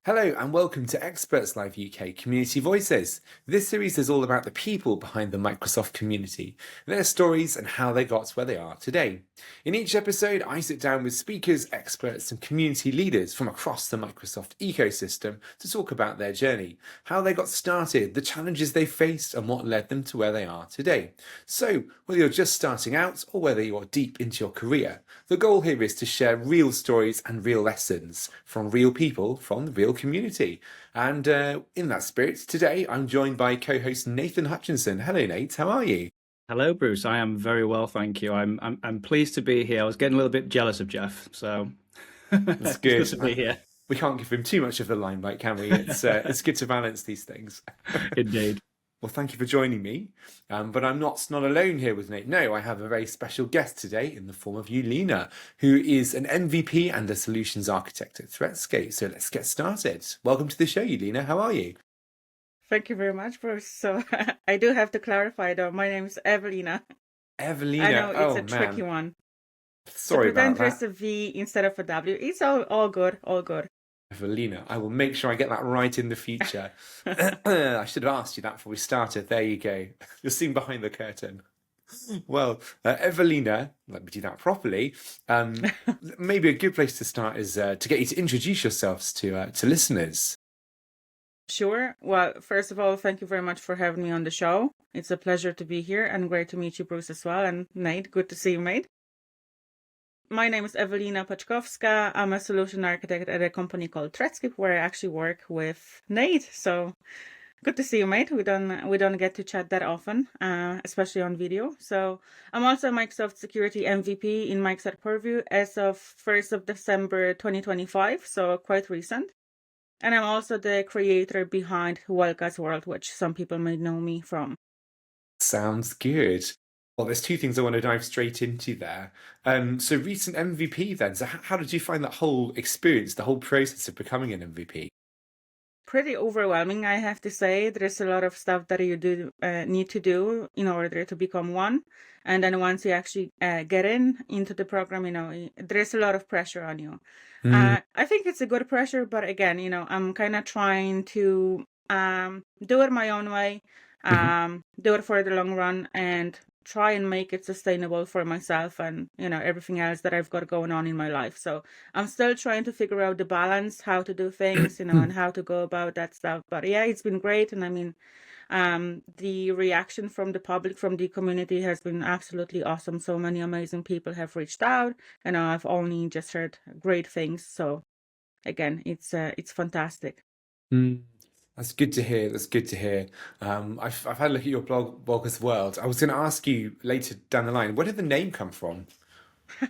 Hello and welcome to Experts Live UK Community Voices. This series is all about the people behind the Microsoft community, their stories and how they got where they are today. In each episode, I sit down with speakers, experts and community leaders from across the Microsoft ecosystem to talk about their journey, how they got started, the challenges they faced and what led them to where they are today. So, whether you're just starting out or whether you're deep into your career, the goal here is to share real stories and real lessons from real people from the real community. And in that spirit, today I'm joined by co-host Nathan Hutchinson. Hello, Nate. How are you? Hello, Bruce. I am very well, thank you. I'm pleased to be here. I was getting a little bit jealous of Jeff, so That's it's good good. to be here. We can't give him too much of the limelight, can we? It's good to balance these things. Indeed. Well, thank you for joining me. But I'm not alone here with Nate. No, I have a very special guest today in the form of Ewelina, who is an MVP and a solutions architect at Threatscape. So let's get started. Welcome to the show, Ewelina. How are you? Thank you very much, Bruce. So I do have to clarify though, my name is Ewelina. Ewelina. I know oh, it's a tricky man. one. Sorry So pretend about there's that. a V instead of a W. It's all good, all good. Ewelina, I will make sure I get that right in the future. I should have asked you that before we started. There you go. You're seeing behind the curtain. Well, Ewelina, let me do that properly. Maybe a good place to start is to get you to introduce yourselves to listeners. Sure. Well, first of all, thank you very much for having me on the show. It's a pleasure to be here and great to meet you, Bruce, as well. And Nate, good to see you, mate. My name is Ewelina Paczkowska. I'm a solution architect at a company called Threatscape, where I actually work with Nate. So good to see you, mate. We don't get to chat that often, especially on video. So I'm also a Microsoft Security MVP in Microsoft Purview as of 1st of December 2025, so quite recent. And I'm also the creator behind Welka's World, which some people may know me from. Sounds good. Well, there's two things I want to dive straight into there. So recent MVP then. So how did you find that whole experience, the whole process of becoming an MVP? Pretty overwhelming, I have to say. There's a lot of stuff that you need to do in order to become one. And then once you actually get into the program, there's a lot of pressure on you. I think it's a good pressure, but again, I'm kind of trying to do it my own way, do it for the long run, and try and make it sustainable for myself and everything else that I've got going on in my life. So I'm still trying to figure out the balance, how to do things, and how to go about that stuff. But yeah, it's been great, and I mean, the reaction from the public, from the community, has been absolutely awesome. So many amazing people have reached out, and I've only just heard great things. So again, it's fantastic. That's good to hear. That's good to hear. I've had a look at your blog as well. I was going to ask you later down the line, where did the name come from?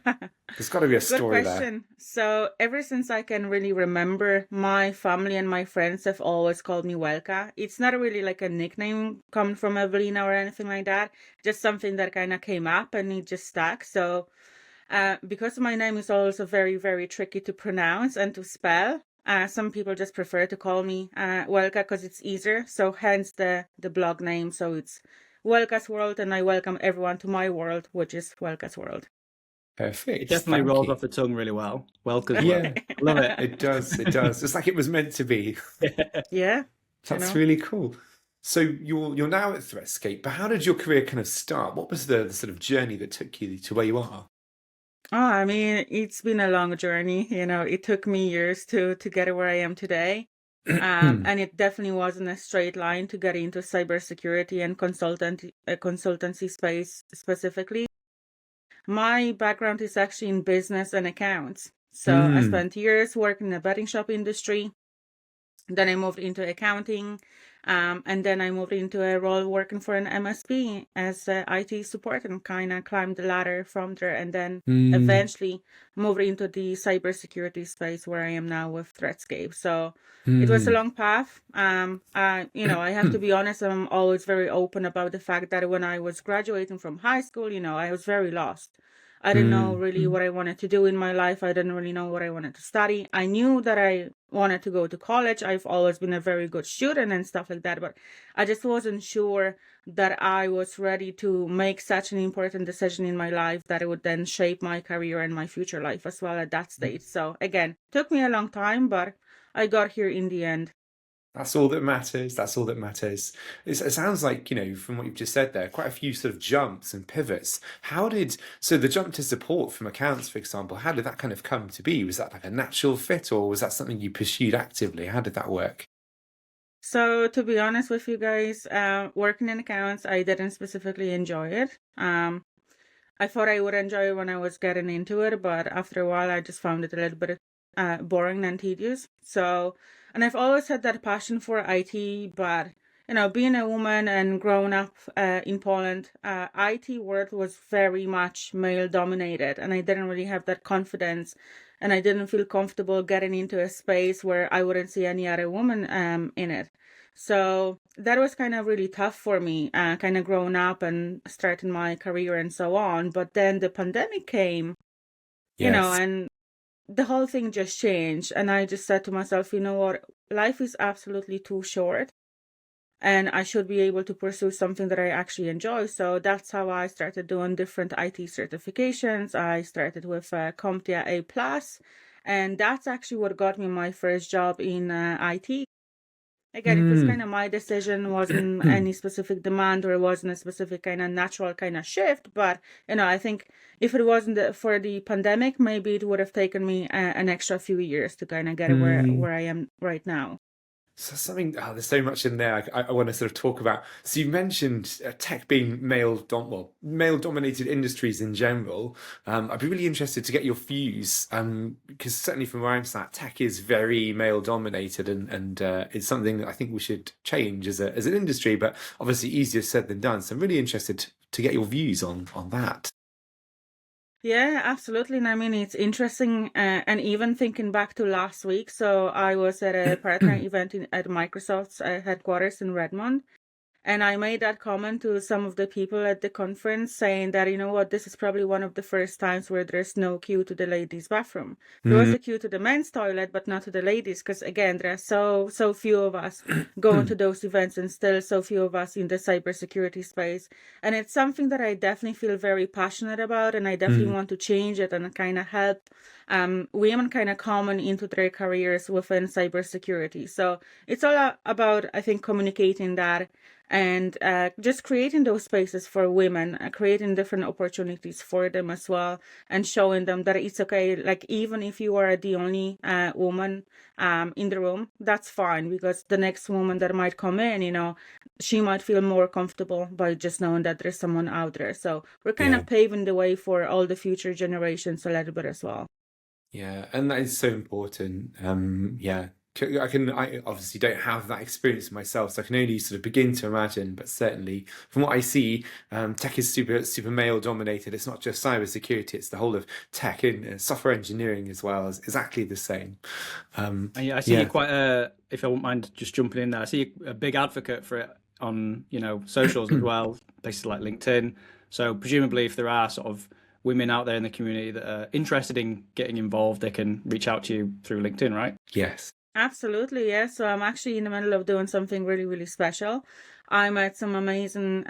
There's got to be a Good story there. question. So ever since I can really remember, my family and my friends have always called me Welka. It's not really like a nickname coming from Ewelina or anything like that. Just something that kind of came up and it just stuck. So because my name is also very, very tricky to pronounce and to spell, some people just prefer to call me Welka because it's easier. So hence the blog name. So it's Welka's World, and I welcome everyone to my world, which is Welka's World. Perfect. It definitely Thank rolls you. off the tongue really well. Welcome. Yeah, Love it. it does. It does. It's like it was meant to be. Yeah. That's really cool. So you're now at Threatscape, but how did your career kind of start? What was the sort of journey that took you to where you are? Oh, I mean, it's been a long journey. It took me years to get where I am today. And it definitely wasn't a straight line to get into cybersecurity and consultancy space specifically. My background is actually in business and accounts. So I spent years working in the betting shop industry. Then I moved into accounting, and then I moved into a role working for an MSP as IT support, and kind of climbed the ladder from there, and then eventually moved into the cybersecurity space where I am now with Threatscape. So it was a long path. I have to be honest, I'm always very open about the fact that when I was graduating from high school, I was very lost. I didn't know really Mm. what I wanted to do in my life. I didn't really know what I wanted to study. I knew that I wanted to go to college. I've always been a very good student and stuff like that, but I just wasn't sure that I was ready to make such an important decision in my life that it would then shape my career and my future life as well at that stage. So again, took me a long time, but I got here in the end. That's all that matters. That's all that matters. It sounds like, from what you've just said there, quite a few sort of jumps and pivots. So the jump to support from accounts, for example, how did that kind of come to be? Was that like a natural fit, or was that something you pursued actively? How did that work? So to be honest with you guys, working in accounts, I didn't specifically enjoy it. I thought I would enjoy it when I was getting into it, but after a while, I just found it a little bit boring and tedious. So, and I've always had that passion for IT, but being a woman and growing up in Poland, IT world was very much male dominated, and I didn't really have that confidence, and I didn't feel comfortable getting into a space where I wouldn't see any other woman in it. So that was kind of really tough for me, kind of growing up and starting my career and so on. But then the pandemic came, Yes. and the whole thing just changed. And I just said to myself, you know what? Life is absolutely too short, and I should be able to pursue something that I actually enjoy. So that's how I started doing different IT certifications. I started with CompTIA A+, and that's actually what got me my first job in IT. Again, it was kind of my decision, wasn't any specific demand, or it wasn't a specific kind of natural kind of shift. But, I think if it wasn't for the pandemic, maybe it would have taken me an extra few years to kind of get where I am right now. So there's so much in there I want to sort of talk about. So you mentioned tech being male-dominated industries in general. I'd be really interested to get your views, because certainly from where I'm sat, tech is very male-dominated, and it's something that I think we should change as an industry, but obviously easier said than done. So I'm really interested to get your views on that. Yeah, absolutely. And I mean, it's interesting. And even thinking back to last week, so I was at a partner event at Microsoft's headquarters in Redmond. And I made that comment to some of the people at the conference, saying that, you know what, this is probably one of the first times where there's no queue to the ladies' bathroom. There was a queue to the men's toilet, but not to the ladies, because again, there are so few of us going to those events, and still so few of us in the cybersecurity space. And it's something that I definitely feel very passionate about, and I definitely want to change it and kind of help women kind of come into their careers within cybersecurity. So it's all about, I think, communicating that, and just creating those spaces for women, creating different opportunities for them as well, and showing them that it's okay. Like, even if you are the only woman in the room, that's fine, because the next woman that might come in, she might feel more comfortable by just knowing that there's someone out there. So we're kind of paving the way for all the future generations a little bit as well. Yeah, and that is so important. Yeah, I obviously don't have that experience myself, so I can only sort of begin to imagine. But certainly, from what I see, tech is super male dominated. It's not just cybersecurity; it's the whole of tech and software engineering as well. Is exactly the same. And yeah, I see you quite if I won't mind just jumping in there, I see you a big advocate for it on socials as well, places like LinkedIn. So presumably, if there are sort of women out there in the community that are interested in getting involved, they can reach out to you through LinkedIn, right? Yes. Absolutely, yes. So I'm actually in the middle of doing something really, really special. I met some amazing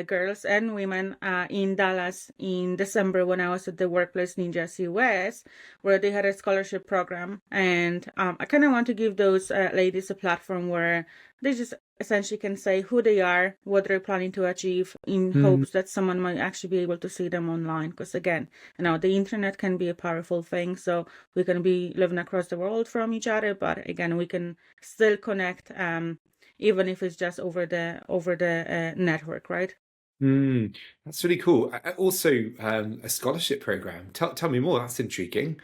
girls and women in Dallas in December when I was at the Workplace Ninjas US, where they had a scholarship program. And I kind of want to give those ladies a platform where they just essentially can say who they are, what they're planning to achieve, in hopes that someone might actually be able to see them online. Because again, the internet can be a powerful thing. So we can be living across the world from each other, but again, we can still connect, even if it's just over the network, right? That's really cool. Also, a scholarship program. Tell me more. That's intriguing.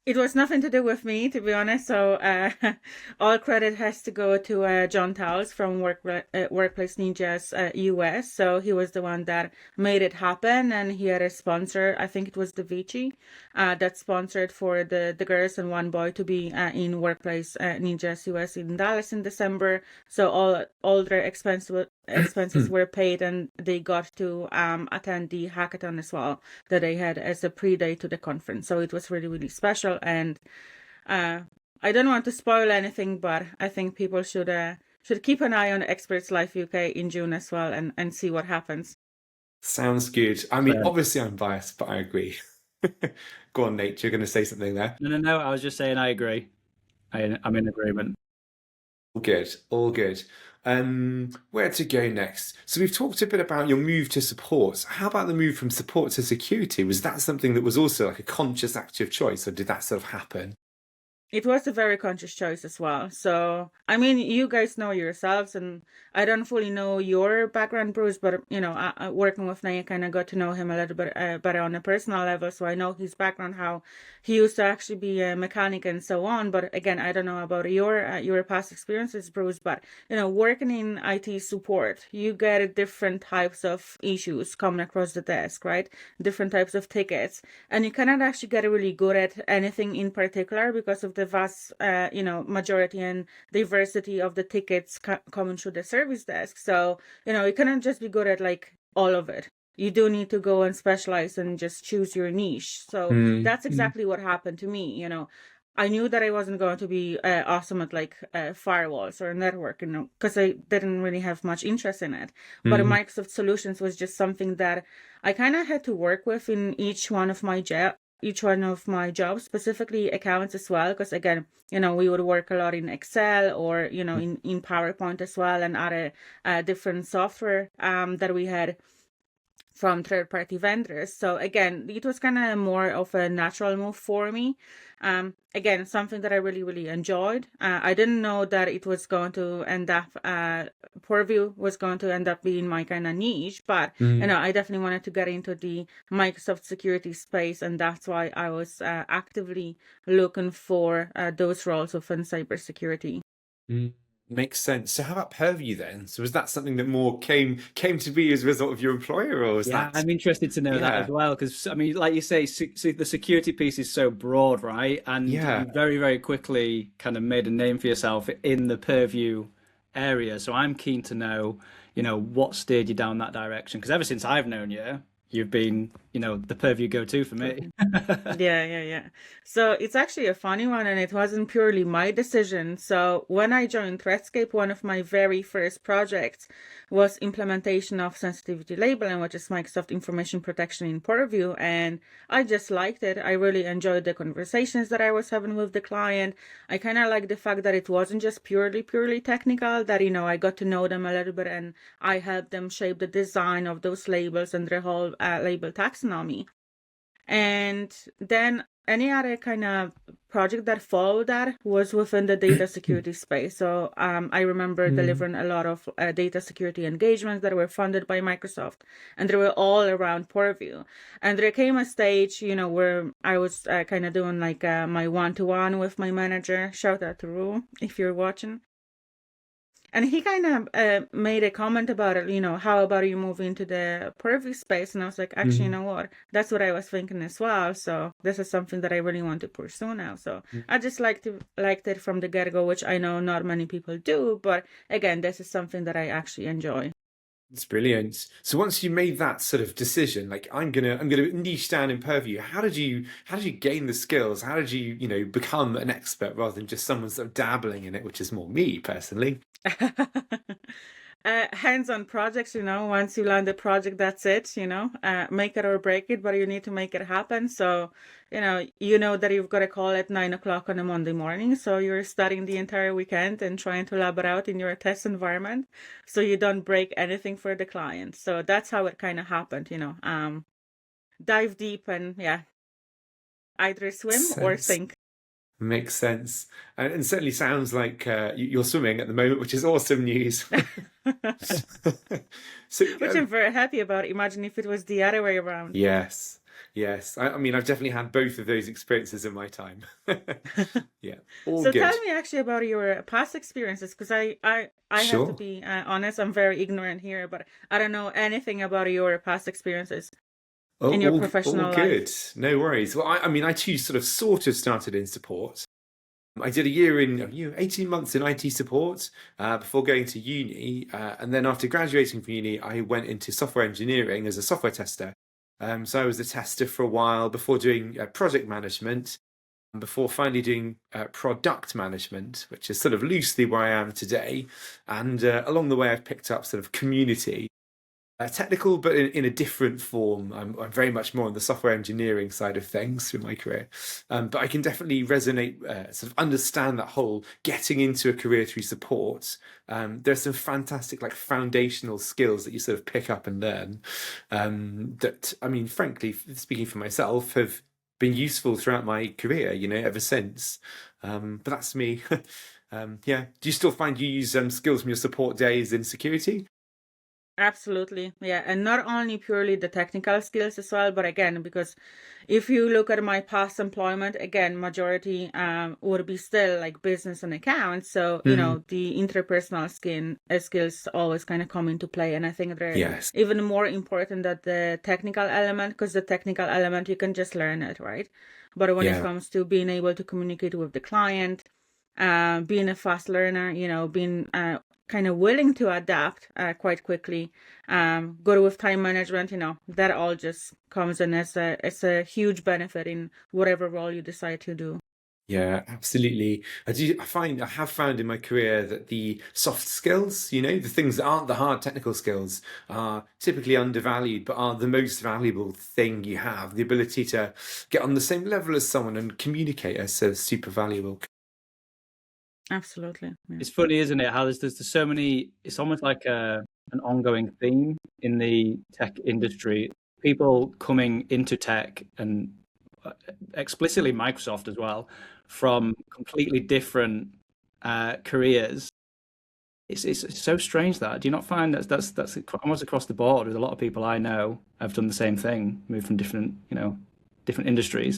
It was nothing to do with me, to be honest. So all credit has to go to John Towles from Workplace Ninjas US. So he was the one that made it happen, and he had a sponsor. I think it was the Vici that sponsored for the girls and one boy to be in Workplace Ninjas US in Dallas in December. So all their expenses were paid, and they got to attend the hackathon as well that they had as a pre-day to the conference. So it was really, really special. And I don't want to spoil anything, but I think people should keep an eye on Experts Life UK in June as well, and see what happens. Sounds good. I mean, obviously I'm biased, but I agree. Go on, Nate, you're going to say something there. No, I was just saying I agree. I'm in agreement. All good, all good. Where to go next? So we've talked a bit about your move to support. How about the move from support to security? Was that something that was also like a conscious active choice, or did that sort of happen? It was a very conscious choice as well. So, I mean, you guys know yourselves, and I don't fully know your background, Bruce, but, working with Nate, I kind of got to know him a little bit better on a personal level. So I know his background, how he used to actually be a mechanic and so on. But again, I don't know about your past experiences, Bruce, but, working in IT support, you get different types of issues coming across the desk, right? Different types of tickets. And you cannot actually get really good at anything in particular because of the vast, majority and diversity of the tickets coming through the service desk. So, you cannot just be good at like all of it. You do need to go and specialize and just choose your niche. So that's exactly what happened to me. I knew that I wasn't going to be awesome at like firewalls or networking, because I didn't really have much interest in it. But Microsoft Solutions was just something that I kind of had to work with in each one of my jobs, specifically accounts as well, because again, we would work a lot in Excel or in PowerPoint as well, and other different software that we had from third-party vendors. So again, it was kind of more of a natural move for me. Again, something that I really, really enjoyed. I didn't know that it was going to end up, Purview was going to end up being my kind of niche, but I definitely wanted to get into the Microsoft security space, and that's why I was actively looking for those roles within cybersecurity. Makes sense. So how about Purview then? So was that something that more came to be as a result of your employer, or was that? I'm interested to know that as well, because I mean, like you say, the security piece is so broad, right? And you very, very quickly kind of made a name for yourself in the Purview area. So I'm keen to know, what steered you down that direction, because ever since I've known you, you've been, the Purview go-to for me. Yeah. So it's actually a funny one, and it wasn't purely my decision. So when I joined Threatscape, one of my very first projects was implementation of sensitivity labeling, which is Microsoft Information Protection in Purview. And I just liked it. I really enjoyed the conversations that I was having with the client. I kind of like the fact that it wasn't just purely technical, that, I got to know them a little bit, and I helped them shape the design of those labels and the whole label taxonomy. And then any other kind of project that followed that was within the data security space. So I remember delivering a lot of data security engagements that were funded by Microsoft, and they were all around Purview. And there came a stage, where I was kind of doing like my one-to-one with my manager. Shout out to Rue if you're watching. And he kind of made a comment about it, how about you move into the Purview space? And I was like, actually, you know what? That's what I was thinking as well. So this is something that I really want to pursue now. So I just liked it from the get-go, which I know not many people do. But again, this is something that I actually enjoy. It's brilliant. So once you made that sort of decision, like I'm gonna niche down in Purview, how did you gain the skills? How did you become an expert rather than just someone sort of dabbling in it, which is more me personally? Hands-on projects, once you land the project, that's it, make it or break it, but you need to make it happen. So, that you've got a call at 9:00 on a Monday morning. So you're studying the entire weekend and trying to lab it out in your test environment, so you don't break anything for the client. So that's how it kind of happened, dive deep and either swim or sink. Makes sense. And certainly sounds like you're swimming at the moment, which is awesome news. Which I'm very happy about. Imagine if it was the other way around. Yes. I mean, I've definitely had both of those experiences in my time. Yeah. All So good. tell me actually about your past experiences, because I have to be honest, I'm very ignorant here, but I don't know anything about your past experiences. In your professional all life. Good. No worries. Well, I mean, I too sort of started in support. I did a year 18 months in IT support before going to uni. And then after graduating from uni, I went into software engineering as a software tester. So I was a tester for a while before doing project management, before finally doing product management, which is sort of loosely where I am today. And along the way, I've picked up sort of community. Technical, but in a different form. I'm very much more on the software engineering side of things through my career. But I can definitely resonate, sort of understand that whole getting into a career through support. There's some fantastic, like, foundational skills that you sort of pick up and learn that, I mean, frankly, speaking for myself, have been useful throughout my career, ever since. But that's me. Yeah. Do you still find you use skills from your support days in security? Absolutely. Yeah. And not only purely the technical skills as well, but again, because if you look at my past employment, again, majority would be still like business and accounts. So, the interpersonal skills always kind of come into play. And I think they're even more important than the technical element, because the technical element, you can just learn it, right? But when it comes to being able to communicate with the client, being a fast learner, being kind of willing to adapt quite quickly, good with time management, that all just comes in as a huge benefit in whatever role you decide to do. Yeah, absolutely. I have found in my career that the soft skills, the things that aren't the hard technical skills, are typically undervalued, but are the most valuable thing you have. The ability to get on the same level as someone and communicate is so super valuable. Absolutely. Yeah. It's funny, isn't it? How there's so many. It's almost like an ongoing theme in the tech industry. People coming into tech, and explicitly Microsoft as well, from completely different careers. It's so strange that. Do you not find that's almost across the board with a lot of people I know have done the same thing, moved from different industries.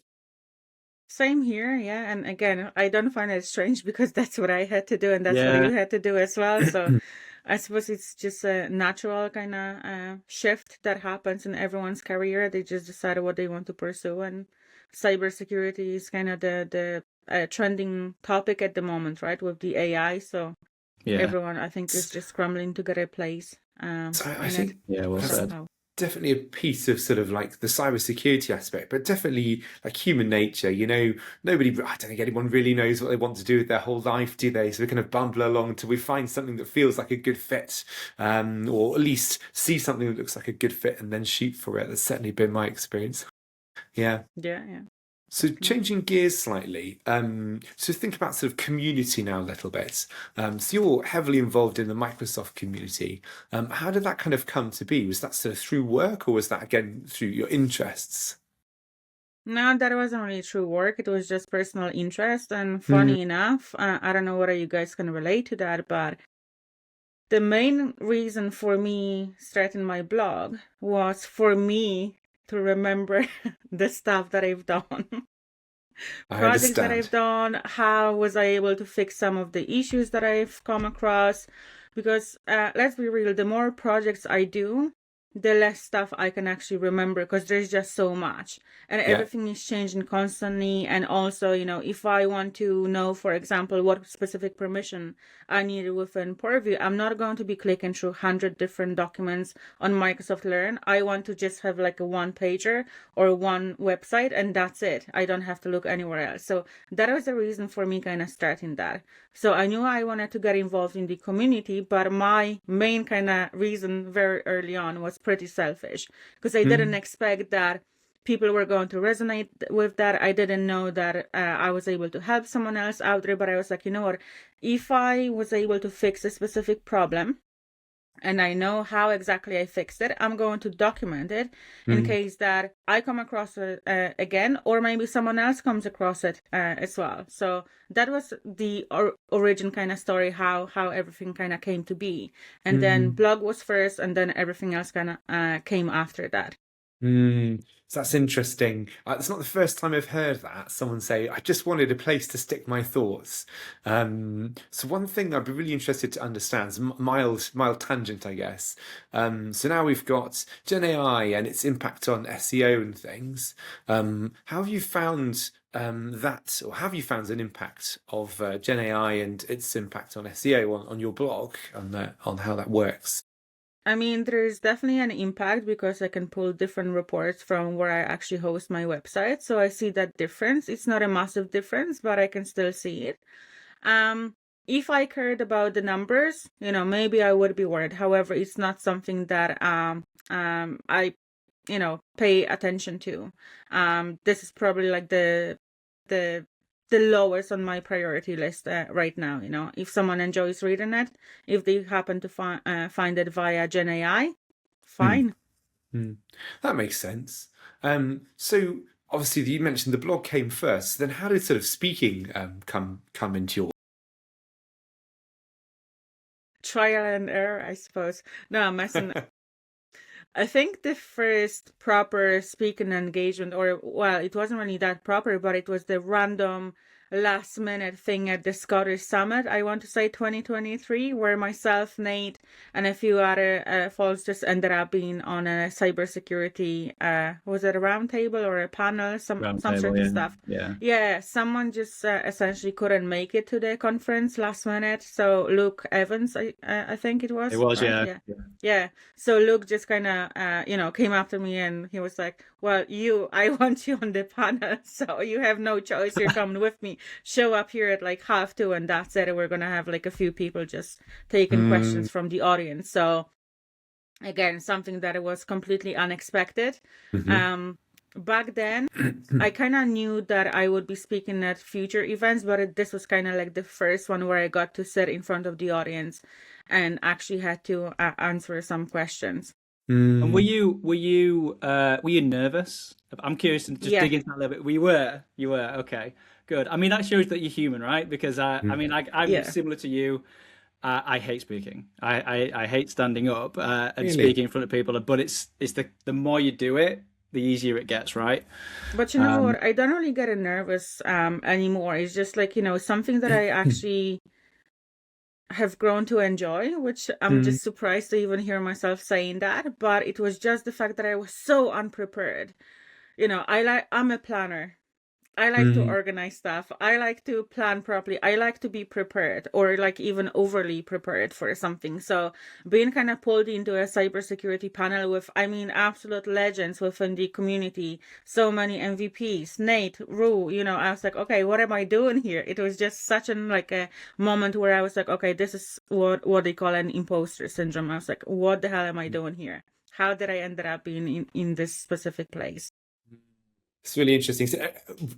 Same here, yeah. And again, I don't find it strange because that's what I had to do, and that's what you had to do as well. So I suppose it's just a natural kind of shift that happens in everyone's career. They just decide what they want to pursue, and cybersecurity is kind of the trending topic at the moment, right? With the AI, so everyone, I think, is just scrambling to get a place. So I think, well said. Definitely a piece of sort of like the cybersecurity aspect, but definitely like human nature. I don't think anyone really knows what they want to do with their whole life, do they? So we kind of bumble along until we find something that feels like a good fit, or at least see something that looks like a good fit and then shoot for it. That's certainly been my experience. Yeah. Yeah. So changing gears slightly, so think about sort of community now a little bit. So you're heavily involved in the Microsoft community. How did that kind of come to be? Was that sort of through work, or was that again through your interests? No, that wasn't really through work. It was just personal interest. And funny enough, I don't know whether you guys can relate to that, but the main reason for me starting my blog was for me to remember the stuff that I've done. Projects that I've done, how was I able to fix some of the issues that I've come across? Because let's be real, the more projects I do, the less stuff I can actually remember, because there's just so much, and everything is changing constantly. And also, if I want to know, for example, what specific permission I need within Purview, I'm not going to be clicking through 100 different documents on Microsoft Learn. I want to just have like a one pager or one website, and that's it. I don't have to look anywhere else. So that was the reason for me kind of starting that. So I knew I wanted to get involved in the community, but my main kind of reason very early on was pretty selfish, because I didn't expect that people were going to resonate with that. I didn't know that I was able to help someone else out there, but I was like, you know what, if I was able to fix a specific problem and I know how exactly I fixed it, I'm going to document it in case that I come across it again, or maybe someone else comes across it as well. So that was the origin kind of story, how everything kind of came to be. And then blog was first, and then everything else kind of came after that. So that's interesting. It's not the first time I've heard that, someone say, I just wanted a place to stick my thoughts. So one thing I'd be really interested to understand is mild tangent, I guess. So now we've got Gen AI and its impact on SEO and things. How have you found that, or have you found an impact of Gen AI and its impact on SEO on your blog, on how that works? I mean, there's definitely an impact because I can pull different reports from where I actually host my website. So I see that difference. It's not a massive difference, but I can still see it. If I cared about the numbers, maybe I would be worried. However, it's not something that I pay attention to. This is probably like the lowest on my priority list right now. If someone enjoys reading it, if they happen to find it via Gen AI, fine. That makes sense. So obviously you mentioned the blog came first. Then how did sort of speaking come into your trial and error, I suppose? No, I'm messing. I think the first proper speaking engagement, it wasn't really that proper, but it was the random last minute thing at the Scottish Summit, I want to say 2023, where myself, Nate, and a few other folks just ended up being on a cybersecurity, was it a round table or a panel, some sort of stuff. Yeah, someone just essentially couldn't make it to the conference last minute. So Luke Evans, I think it was. It was, right? Yeah. So Luke just kind of, came after me and he was like, well, I want you on the panel, so you have no choice. You're coming with me. Show up here at like 2:30 and that's it. We're going to have like a few people just taking questions from the audience. So again, something that was completely unexpected. Back then, I kind of knew that I would be speaking at future events, but this was kind of like the first one where I got to sit in front of the audience and actually had to answer some questions. And were you nervous? I'm curious to just dig into that a little bit. You were okay, good. I mean, that shows that you're human, right? Because I'm similar to you. I hate speaking. I hate standing up and speaking in front of people. But it's the more you do it, the easier it gets, right? But you know what? I don't really get nervous anymore. It's just like something that I actually have grown to enjoy, which I'm just surprised to even hear myself saying that. But it was just the fact that I was so unprepared. I'm a planner. I like to organize stuff. I like to plan properly. I like to be prepared, or like even overly prepared for something. So being kind of pulled into a cybersecurity panel with, absolute legends within the community, so many MVPs, Nate, Rue, I was like, okay, what am I doing here? It was just such a moment where I was like, okay, this is what they call an imposter syndrome. I was like, what the hell am I doing here? How did I end up being in this specific place? It's really interesting. So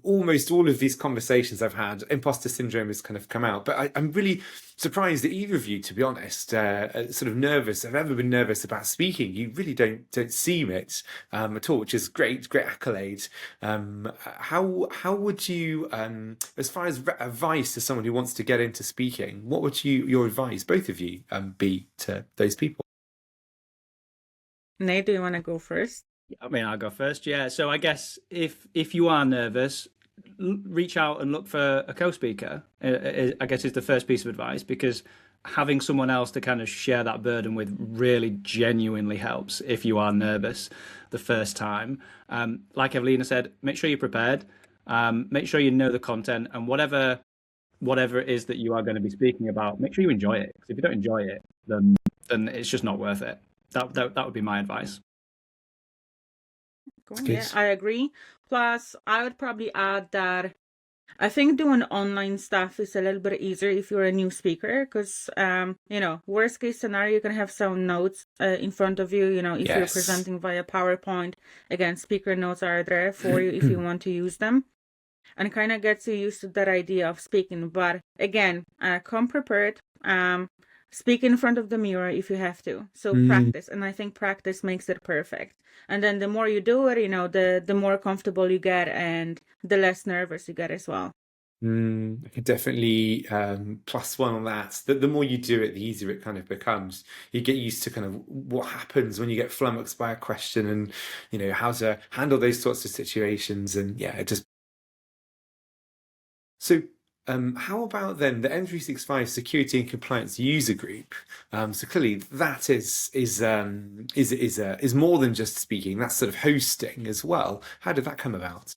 almost all of these conversations I've had, imposter syndrome has kind of come out. But I'm really surprised that either of you, to be honest, sort of nervous. I've ever been nervous about speaking. You really don't seem it at all, which is great accolade. How would you, as far as advice to someone who wants to get into speaking, what would your advice, both of you, be to those people? Nate, do you want to go first? I mean, I'll go first. Yeah. So I guess if you are nervous, reach out and look for a co-speaker. I guess is the first piece of advice, because having someone else to kind of share that burden with really genuinely helps if you are nervous the first time. Like Ewelina said, make sure you're prepared. Make sure you know the content, and whatever it is that you are going to be speaking about, make sure you enjoy it. Because if you don't enjoy it, then it's just not worth it. That would be my advice. Cool. Yeah, I agree. Plus, I would probably add that I think doing online stuff is a little bit easier if you're a new speaker, because, worst case scenario, you can have some notes in front of you, if you're presenting via PowerPoint. Again, speaker notes are there for you if you want to use them, and kind of gets you used to that idea of speaking. But again, come prepared. Speak in front of the mirror if you have to. So practice. And I think practice makes it perfect. And then the more you do it, the more comfortable you get and the less nervous you get as well. I could definitely +1 on that. The more you do it, the easier it kind of becomes. You get used to kind of what happens when you get flummoxed by a question, and how to handle those sorts of situations. And yeah, it just. So how about then the M365 security and compliance user group? So clearly that is more than just speaking. That's sort of hosting as well. How did that come about?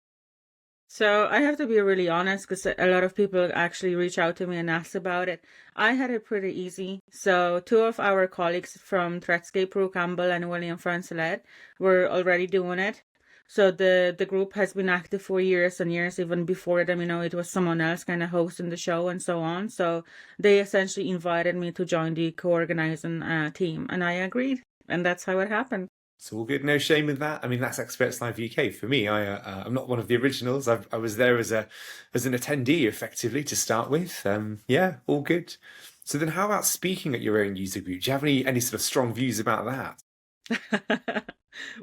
So I have to be really honest because a lot of people actually reach out to me and ask about it. I had it pretty easy. So two of our colleagues from Threatscape, Bruce Campbell and William Francelet, were already doing it. So the group has been active for years and years. Even before them, it was someone else kind of hosting the show and so on. So they essentially invited me to join the co-organizing team, and I agreed, and that's how it happened. It's all good, no shame in that. I mean, that's Experts Live UK. For me, I'm not one of the originals. I was there as an attendee, effectively, to start with. Yeah, all good. So then, how about speaking at your own user group? Do you have any sort of strong views about that?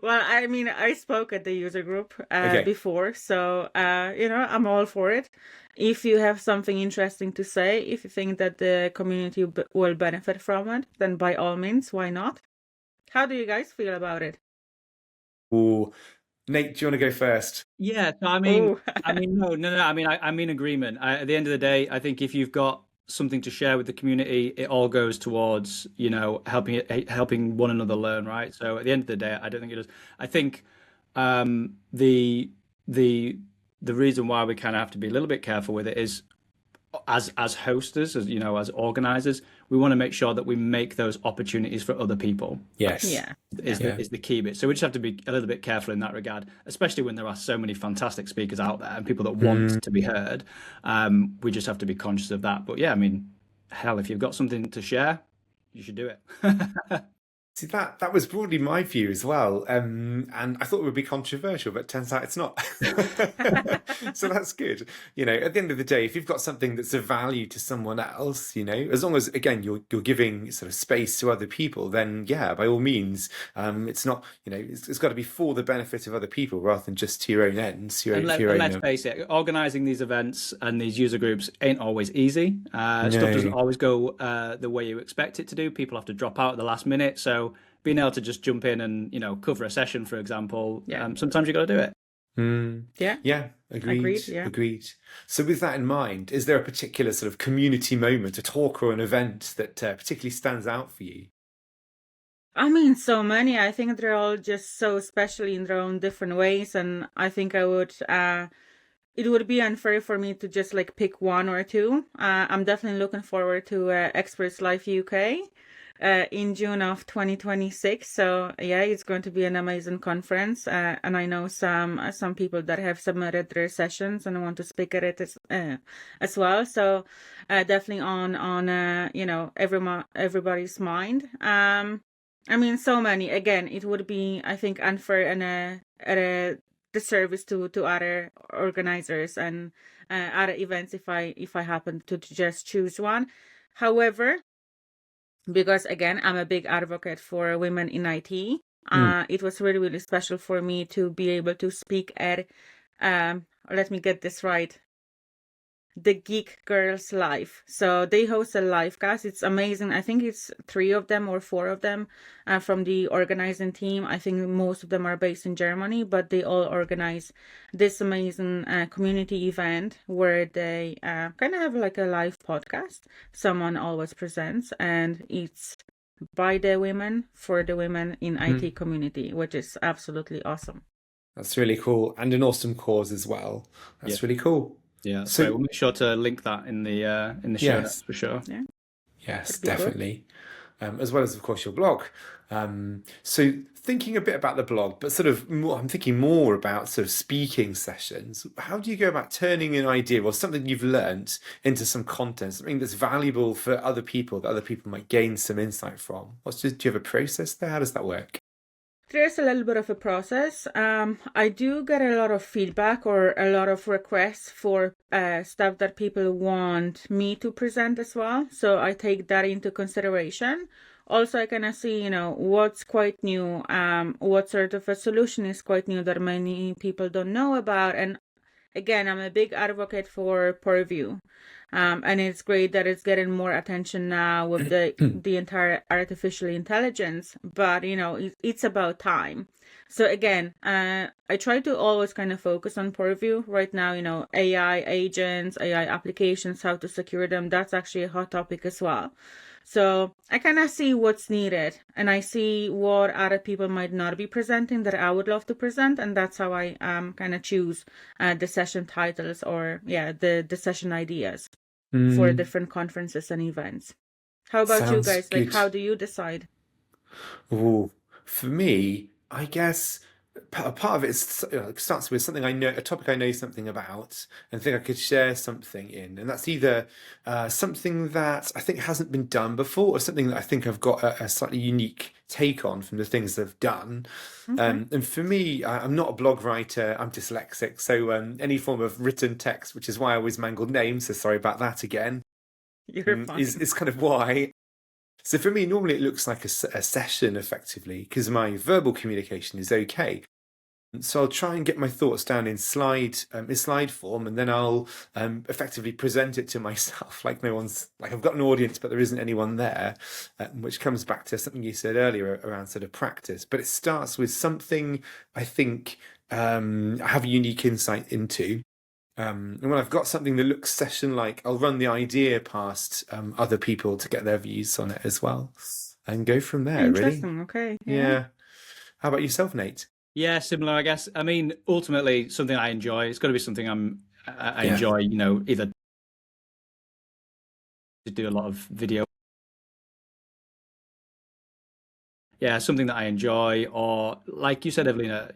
Well, I mean, I spoke at the user group Okay. before, so I'm all for it. If you have something interesting to say, if you think that the community will benefit from it, then by all means, why not? How do you guys feel about it? Ooh, Nate, do you want to go first? Yeah, so I Ooh. mean, no. I mean, I'm in agreement. At the end of the day, I think if you've got something to share with the community, it all goes towards, helping one another learn, right? So at the end of the day, I don't think it does. I think the reason why we kind of have to be a little bit careful with it is as hosters, as organizers, we want to make sure that we make those opportunities for other people. Yes. Yeah. Is the key bit. So we just have to be a little bit careful in that regard, especially when there are so many fantastic speakers out there and people that want to be heard. We just have to be conscious of that. But yeah, I mean, hell, if you've got something to share, you should do it. See, that was broadly my view as well. And I thought it would be controversial, but it turns out it's not. So that's good. At the end of the day, if you've got something that's of value to someone else, as long as, again, you're giving sort of space to other people, then yeah, by all means, it's not, it's got to be for the benefit of other people rather than just to your own ends. Let's face it, organizing these events and these user groups ain't always easy. Stuff doesn't always go the way you expect it to do. People have to drop out at the last minute. So being able to just jump in and cover a session, for example, sometimes you got to do it. Yeah. Agreed. So with that in mind, is there a particular sort of community moment, a talk or an event that particularly stands out for you? I mean, so many. I think they're all just so special in their own different ways, and I think it would be unfair for me to just pick one or two. I'm definitely looking forward to Experts Live UK in June of 2026. So yeah, it's going to be an amazing conference. And I know some people that have submitted their sessions and want to speak at it as well. So definitely on everybody's mind. I mean, so many. Again, it would be, I think, unfair and a disservice to other organizers and other events if I happen to just choose one. However, because again, I'm a big advocate for women in IT. It was really, really special for me to be able to speak at, let me get this right, the Geek Girls Live. So they host a live cast. It's amazing. I think it's 3 of them or 4 of them from the organizing team. I think most of them are based in Germany, but they all organize this amazing community event where they kind of have like a live podcast. Someone always presents, and it's by the women for the women in IT community, which is absolutely awesome. That's really cool, and an awesome cause as well. That's really cool. Yeah, so we'll make sure to link that in the show notes for sure. Yeah. Yes, definitely. As well as, of course, your blog. So thinking a bit about the blog, but sort of I'm thinking more about sort of speaking sessions. How do you go about turning an idea or something you've learnt into some content, something that's valuable for other people that other people might gain some insight from? Do you have a process there? How does that work? There's a little bit of a process. I do get a lot of feedback or a lot of requests for stuff that people want me to present as well. So I take that into consideration. Also, I kind of see, what's quite new, what sort of a solution is quite new that many people don't know about. And again, I'm a big advocate for Purview. And it's great that it's getting more attention now with the entire artificial intelligence, but it's about time. So again, I try to always kind of focus on Purview right now. AI agents, AI applications, how to secure them. That's actually a hot topic as well. So I kind of see what's needed, and I see what other people might not be presenting that I would love to present, and that's how I kind of choose the session titles, or the session ideas for different conferences and events. How about you Sounds guys? Like, good. how do you decide? Ooh, for me, I guess a part of it starts with something I know, a topic I know something about, and think I could share something in. And that's either something that I think hasn't been done before, or something that I think I've got a slightly unique take on from the things they've done. Okay. And for me, I'm not a blog writer, I'm dyslexic. So any form of written text, which is why I always mangled names, so sorry about that again, You're fine. is kind of why. So for me, normally it looks like a session effectively, because my verbal communication is okay. So I'll try and get my thoughts down in slide form, and then I'll effectively present it to myself, like I've got an audience, but there isn't anyone there, which comes back to something you said earlier around sort of practice. But it starts with something I think I have a unique insight into. And when I've got something that looks session-like, I'll run the idea past other people to get their views on it as well, and go from there, really. Interesting. Okay. Yeah. How about yourself, Nate? Yeah, similar, I guess. I mean, ultimately, something I enjoy. It's got to be something I Yeah. enjoy. Either to do a lot of video. Yeah, something that I enjoy, or like you said, Ewelina,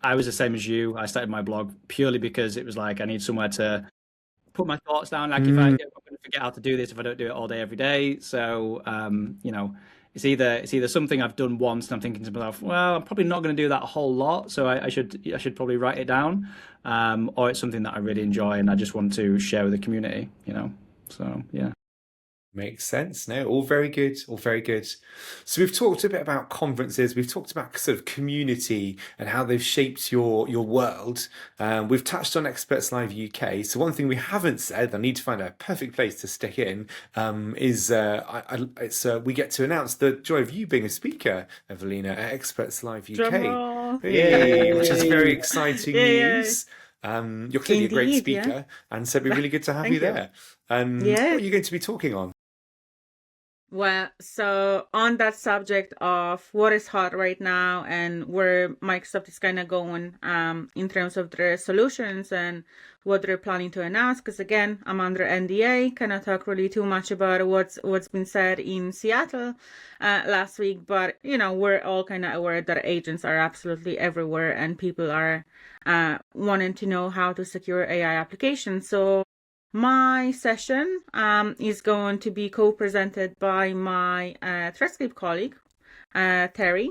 I was the same as you. I started my blog purely because it was like I need somewhere to put my thoughts down. Like if I'm going to forget how to do this if I don't do it all day every day. So it's either something I've done once and I'm thinking to myself, well, I'm probably not going to do that a whole lot, so I should probably write it down, or it's something that I really enjoy and I just want to share with the community. So yeah. Makes sense. No, all very good. All very good. So we've talked a bit about conferences. We've talked about sort of community and how they've shaped your world. We've touched on Experts Live UK. So one thing we haven't said, I need to find a perfect place to stick in, is we get to announce the joy of you being a speaker, Ewelina, at Experts Live UK. Yay, which is very exciting news. You're clearly a great speaker, and so it'd be really good to have you there. What are you going to be talking on? Well, so on that subject of what is hot right now and where Microsoft is kind of going in terms of their solutions and what they're planning to announce, because again, I'm under NDA, cannot talk really too much about what's been said in Seattle last week, but we're all kind of aware that agents are absolutely everywhere and people are wanting to know how to secure AI applications. So my session is going to be co-presented by my Threatscape colleague, Terry.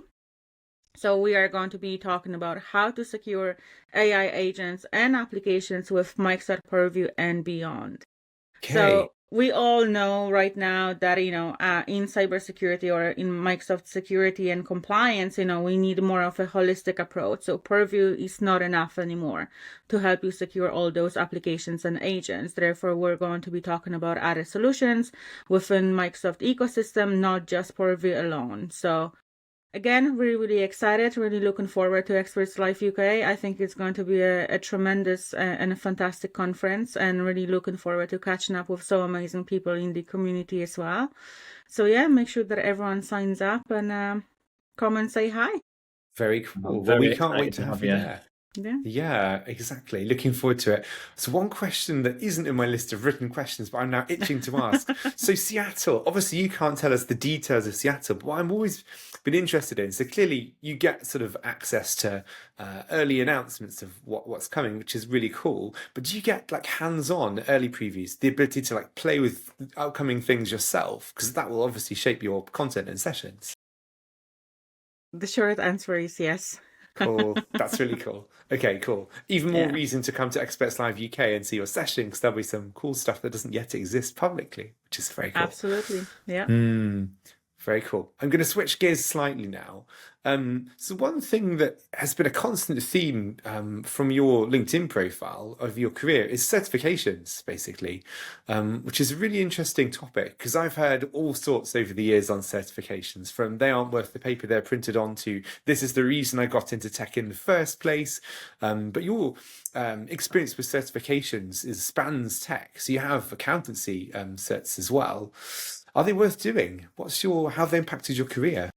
So we are going to be talking about how to secure AI agents and applications with Microsoft Purview and beyond. Okay. So we all know right now that, in cybersecurity or in Microsoft security and compliance, we need more of a holistic approach. So Purview is not enough anymore to help you secure all those applications and agents. Therefore, we're going to be talking about other solutions within Microsoft ecosystem, not just Purview alone. So again, really, really excited, really looking forward to Experts Live UK. I think it's going to be a tremendous and a fantastic conference, and really looking forward to catching up with so amazing people in the community as well. So yeah, make sure that everyone signs up and come and say hi. Very cool. Well, we can't wait to have you there. Yeah, exactly. Looking forward to it. So one question that isn't in my list of written questions, but I'm now itching to ask. So Seattle, obviously you can't tell us the details of Seattle, but what I'm always been interested in, so clearly you get sort of access to early announcements of what's coming, which is really cool. But do you get like hands-on early previews, the ability to like play with upcoming things yourself? Because that will obviously shape your content and sessions. The short answer is yes. Cool. That's really cool. Okay, cool. Even more reason to come to Experts Live UK and see your session, because there'll be some cool stuff that doesn't yet exist publicly, which is very cool. Absolutely. Yeah. Very cool. I'm going to switch gears slightly now. So one thing that has been a constant theme from your LinkedIn profile of your career is certifications, basically, which is a really interesting topic because I've heard all sorts over the years on certifications, from they aren't worth the paper they're printed on to this is the reason I got into tech in the first place. But your experience with certifications spans tech. So you have accountancy certs as well. Are they worth doing? How have they impacted your career?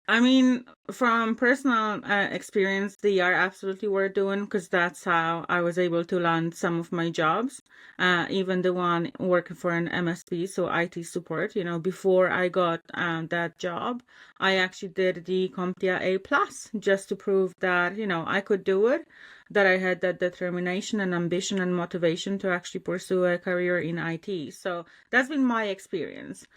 I mean, from personal experience, they are absolutely worth doing because that's how I was able to land some of my jobs. Even the one working for an MSP, so IT support. Before I got that job, I actually did the CompTIA A plus just to prove that I could do it, that I had that determination and ambition and motivation to actually pursue a career in IT. So that's been my experience.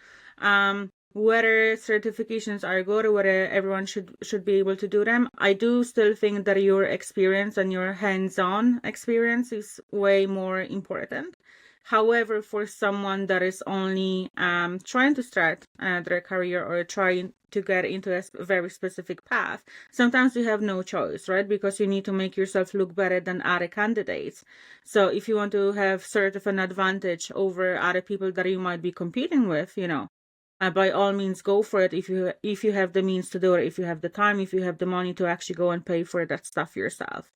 Whether certifications are good or whether everyone should be able to do them, I do still think that your experience and your hands-on experience is way more important. However, for someone that is only trying to start their career or trying to get into a very specific path, sometimes you have no choice, right? Because you need to make yourself look better than other candidates. So if you want to have sort of an advantage over other people that you might be competing with, by all means go for it if you have the means to do it, if you have the time, if you have the money to actually go and pay for that stuff yourself.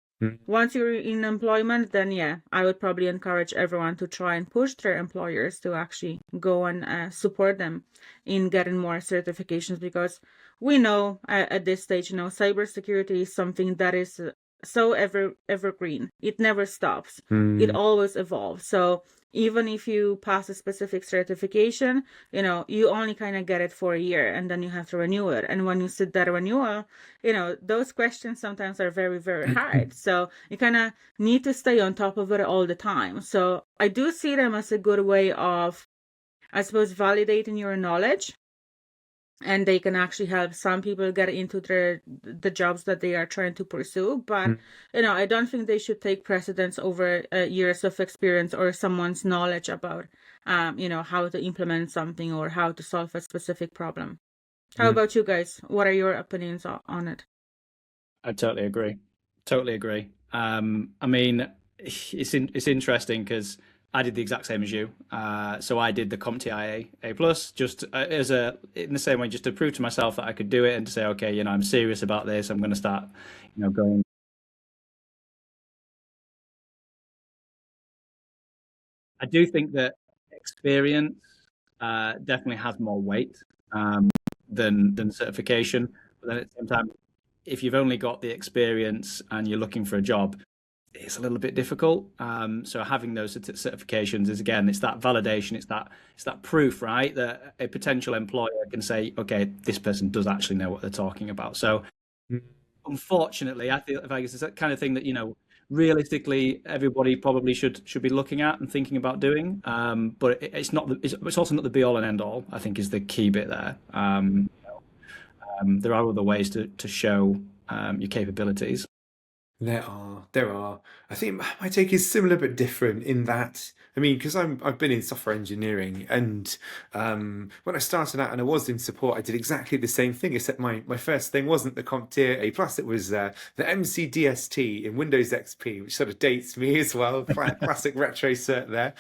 Once you're in employment, then yeah, I would probably encourage everyone to try and push their employers to actually go and support them in getting more certifications, because we know at this stage, cybersecurity is something that is so evergreen. It never stops. It always evolves. So even if you pass a specific certification, you only kind of get it for a year and then you have to renew it. And when you sit that renewal, those questions sometimes are very, very hard. So you kind of need to stay on top of it all the time. So I do see them as a good way of, I suppose, validating your knowledge. And they can actually help some people get into the jobs that they are trying to pursue. But, I don't think they should take precedence over years of experience or someone's knowledge about, how to implement something or how to solve a specific problem. How about you guys? What are your opinions on it? I totally agree. Totally agree. I mean, it's interesting because I did the exact same as you. So I did the CompTIA A plus, just in the same way, just to prove to myself that I could do it and to say, okay, I'm serious about this. I'm going to start, going. I do think that experience definitely has more weight than certification. But then at the same time, if you've only got the experience and you're looking for a job, it's a little bit difficult. So having those certifications is, again, it's that validation, it's that proof, right, that a potential employer can say, okay, this person does actually know what they're talking about. So unfortunately, I feel like it's that kind of thing that realistically everybody probably should be looking at and thinking about doing. But it's not. It's also not the be all and end all, I think, is the key bit there. There are other ways to show your capabilities. There are. I think my take is similar but different in that, I mean, because I've been in software engineering, and when I started out and I was in support, I did exactly the same thing, except my first thing wasn't the CompTIA A plus, it was the MCDST in Windows XP, which sort of dates me as well, classic retro cert there.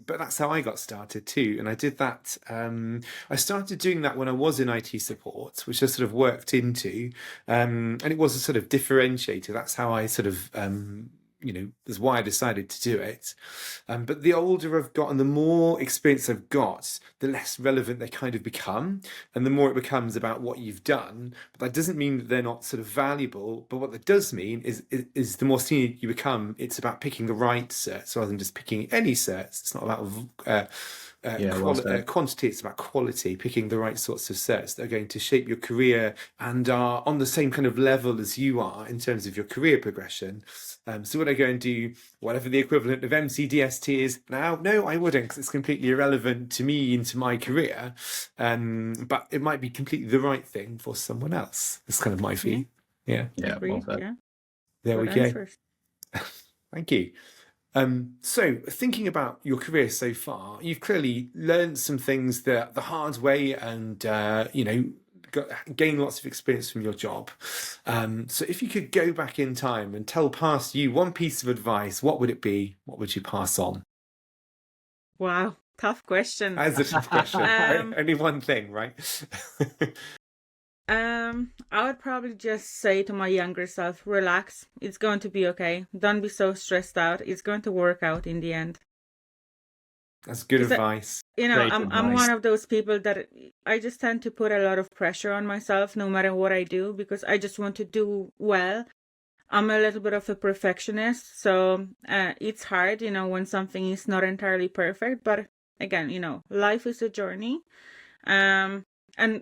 But that's how I got started too, and I did that. I started doing that when I was in IT support, which I sort of worked into, and it was a sort of differentiator. That's how I sort of, that's why I decided to do it. But the older I've got and the more experience I've got, the less relevant they kind of become, and the more it becomes about what you've done. But that doesn't mean that they're not sort of valuable. But what that does mean is the more senior you become, it's about picking the right certs rather than just picking any certs. It's not about quantity, it's about quality, picking the right sorts of certs that are going to shape your career and are on the same kind of level as you are in terms of your career progression. So would I go and do whatever the equivalent of MCDST is now? No, I wouldn't, because it's completely irrelevant to me into my career. But it might be completely the right thing for someone else. That's kind of my view. Yeah. Well said. Yeah. There we Good go. answers. Thank you. So thinking about your career so far, you've clearly learned some things the hard way and, gained lots of experience from your job. So if you could go back in time and tell past you one piece of advice, what would it be? What would you pass on? Wow, tough question. As a tough question. Only one thing, right? I would probably just say to my younger self, relax. It's going to be okay. Don't be so stressed out. It's going to work out in the end. That's good advice. I'm one of those people that I just tend to put a lot of pressure on myself no matter what I do, because I just want to do well. I'm a little bit of a perfectionist, so it's hard, when something is not entirely perfect. But again, life is a journey. And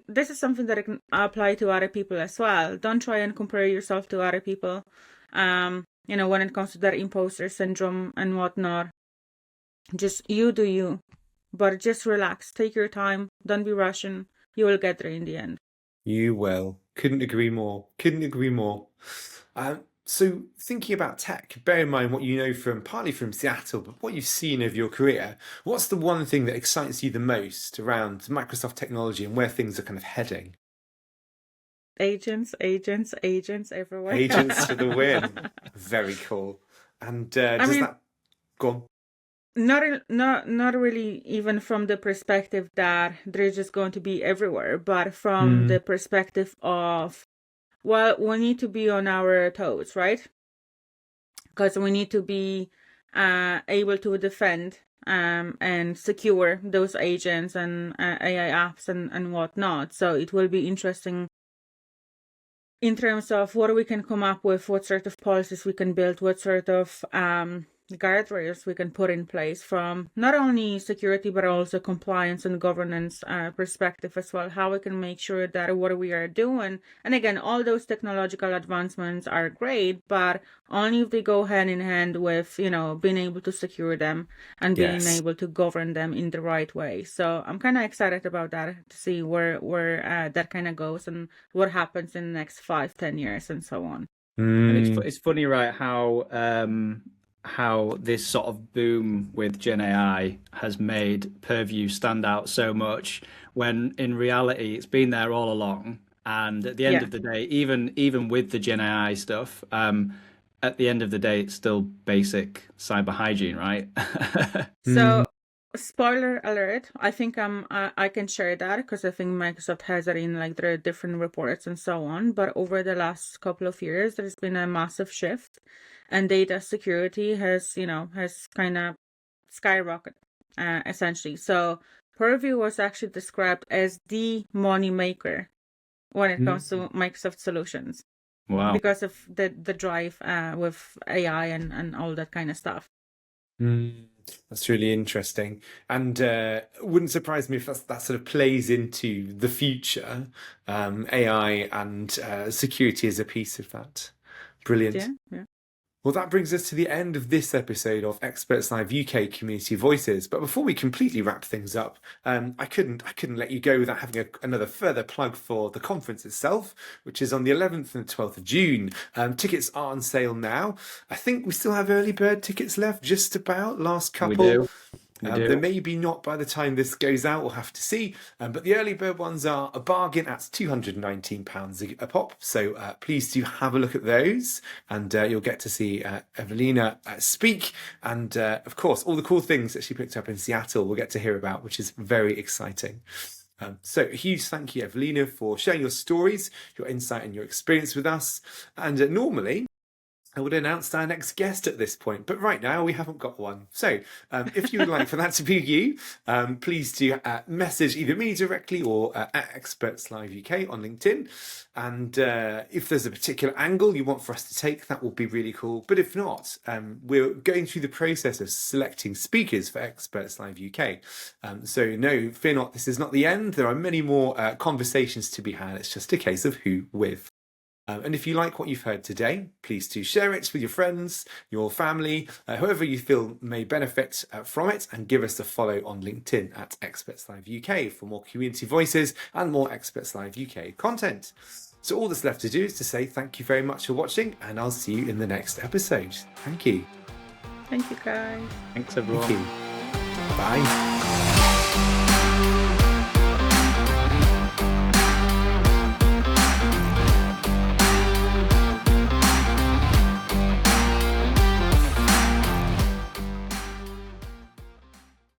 this is something that I can apply to other people as well. Don't try and compare yourself to other people. When it comes to that imposter syndrome and whatnot, just you do you, but just relax, take your time, don't be rushing. You will get there in the end. You will. Couldn't agree more. Couldn't agree more. So thinking about tech, bear in mind what you know partly from Seattle, but what you've seen of your career, what's the one thing that excites you the most around Microsoft technology and where things are kind of heading? Agents everywhere. Agents for the win. Very cool. And that go on? Not really, even from the perspective that they're just going to be everywhere, but from the perspective of, well, we need to be on our toes, right? Because we need to be able to defend and secure those agents and AI apps and whatnot. So it will be interesting in terms of what we can come up with, what sort of policies we can build, what sort of guardrails we can put in place from not only security but also compliance and governance perspective as well, how we can make sure that what we are doing, and again, all those technological advancements are great, but only if they go hand in hand with being able to secure them and being able to govern them in the right way. So I'm kind of excited about that, to see where that kind of goes and what happens in the next 5-10 years and so on. And it's funny, right, how this sort of boom with Gen AI has made Purview stand out so much, when in reality it's been there all along. And at the end of the day, even with the Gen AI stuff, at the end of the day, it's still basic cyber hygiene, right? So, spoiler alert, I think I can share that because I think Microsoft has it in like their different reports and so on. But over the last couple of years, there's been a massive shift, and data security has kind of skyrocketed, essentially. So Purview was actually described as the money maker when it comes to Microsoft solutions. Wow. Because of the drive with AI and all that kind of stuff. That's really interesting, and wouldn't surprise me if that sort of plays into the future. AI and security is a piece of that. Brilliant. Yeah. Well, that brings us to the end of this episode of Experts Live UK Community Voices. But before we completely wrap things up, I couldn't let you go without having another further plug for the conference itself, which is on the 11th and 12th of June. Tickets are on sale now. I think we still have early bird tickets left, just about, last couple. We do. There may be not by the time this goes out, we'll have to see. But the early bird ones are a bargain at £219 a pop. So please do have a look at those, and you'll get to see Ewelina speak. And of course, all the cool things that she picked up in Seattle we'll get to hear about, which is very exciting. So a huge thank you, Ewelina, for sharing your stories, your insight and your experience with us. And normally, I would announce our next guest at this point, but right now we haven't got one. So if you would like for that to be you, please do message either me directly or at Experts Live UK on LinkedIn. And if there's a particular angle you want for us to take, that will be really cool. But if not, we're going through the process of selecting speakers for Experts Live UK. So no, fear not, this is not the end. There are many more conversations to be had. It's just a case of who with. And if you like what you've heard today, please do share it with your friends, your family, whoever you feel may benefit from it, and give us a follow on LinkedIn at Experts Live UK for more community voices and more Experts Live UK content. So all that's left to do is to say thank you very much for watching, and I'll see you in the next episode. Thank you. Thank you, guys. Thanks, everyone. Thank you. Bye.